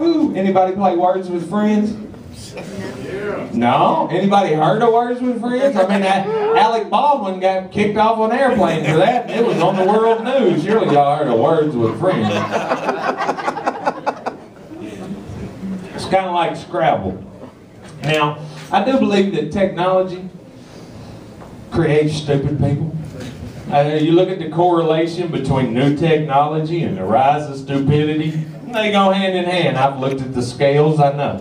Ooh, anybody play Words with Friends? No? Anybody heard of Words with Friends? I mean, Alec Baldwin got kicked off an airplane for that, and it was on the world news. Surely y'all heard of Words with Friends. It's kind of like Scrabble. Now, I do believe that technology creates stupid people. You look at the correlation between new technology and the rise of stupidity. They go hand in hand. I've looked at the scales, I know.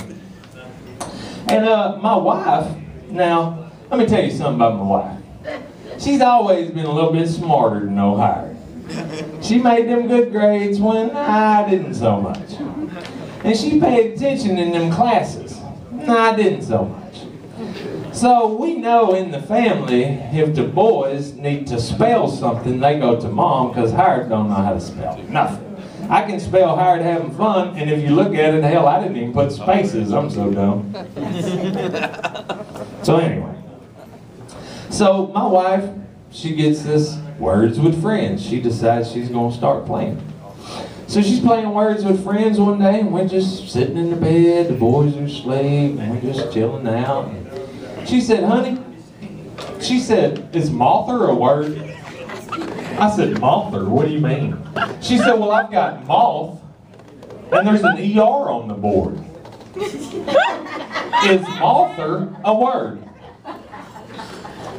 And my wife, now, let me tell you something about my wife. She's always been a little bit smarter than O'Hara. She made them good grades when I didn't so much. And she paid attention in them classes. I didn't so much. So we know in the family, if the boys need to spell something, they go to mom, because Howard don't know how to spell nothing. I can spell Howardhavingfun, and if you look at it, hell, I didn't even put spaces. I'm so dumb. So anyway. So my wife, she gets this Words with Friends. She decides she's going to start playing. So she's playing Words with Friends one day, and we're just sitting in the bed, the boys are asleep, and we're just chilling out. She said, honey, she said, is mother a word? I said, mother, what do you mean? She said, well, I've got moth, and there's an ER on the board. Is mother a word?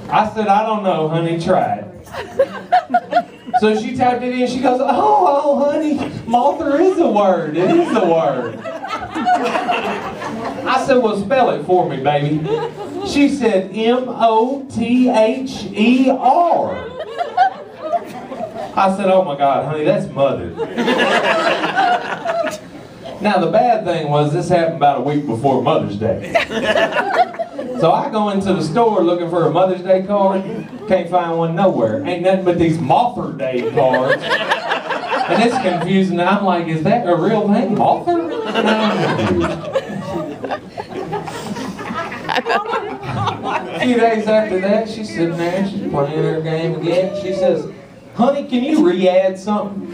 I said, I don't know, honey, try it. So she typed it in, she goes, oh, honey, mother is a word, it is a word. I said, well, spell it for me, baby. She said, M-O-T-H-E-R. I said, oh my God, honey, that's mother. Now, the bad thing was this happened about a week before Mother's Day. So I go into the store looking for a Mother's Day card, can't find one nowhere. Ain't nothing but these Mother Day cards. And it's confusing. I'm like, is that a real thing, Mother? A few days after that, she's sitting there, she's playing her game again. She says, honey, can you re-add something?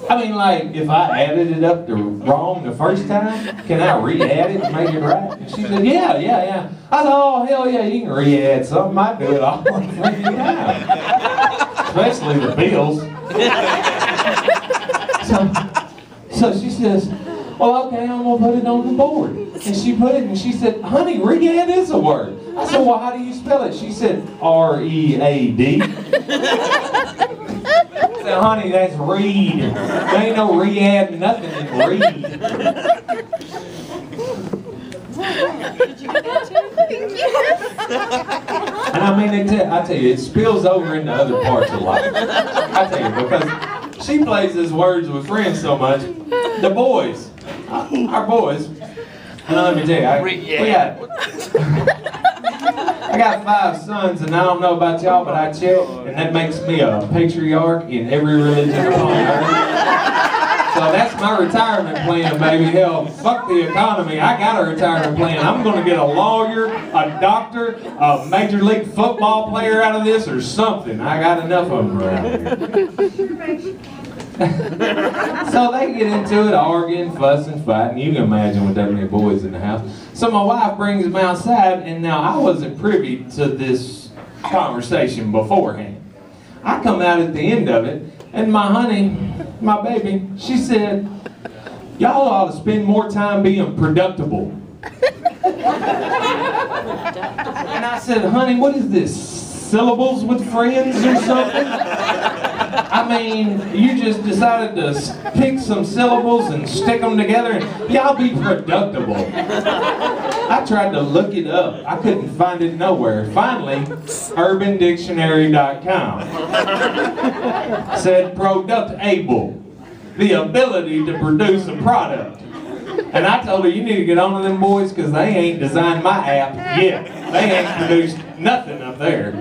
I mean, like, if I added it up wrong the first time, can I re-add it and make it right? And she said, yeah. I said, oh, hell yeah, you can re-add something. I do it all the freaking time. Especially the bills. So she says, well, okay, I'm going to put it on the board. And she put it, and she said, honey, re-add is a word. I said, well, how do you spell it? She said, R-E-A-D. I said, honey, that's read. There ain't no re-add nothing, it's read. And I mean, I tell you, it spills over into other parts of life. I tell you, because she plays this Words with Friends so much, the boys, our boys, and let me tell you, I got 5 sons, and I don't know about y'all, but I check, and that makes me a patriarch in every religion upon earth. So that's my retirement plan, baby. Hell, fuck the economy. I got a retirement plan. I'm going to get a lawyer, a doctor, a major league football player out of this, or something. I got enough of them around here. So they get into it, arguing, fussing, fighting. You can imagine with that many boys in the house. So my wife brings them outside, and now I wasn't privy to this conversation beforehand. I come out at the end of it, and my honey, my baby, she said, y'all ought to spend more time being productive. And I said, honey, what is this? Syllables with friends or something? I mean, you just decided to pick some syllables and stick them together and y'all be productive. I tried to look it up. I couldn't find it nowhere. Finally, UrbanDictionary.com said productable, the ability to produce a product. And I told her, you need to get on to them boys because they ain't designed my app yet. They ain't produced nothing up there.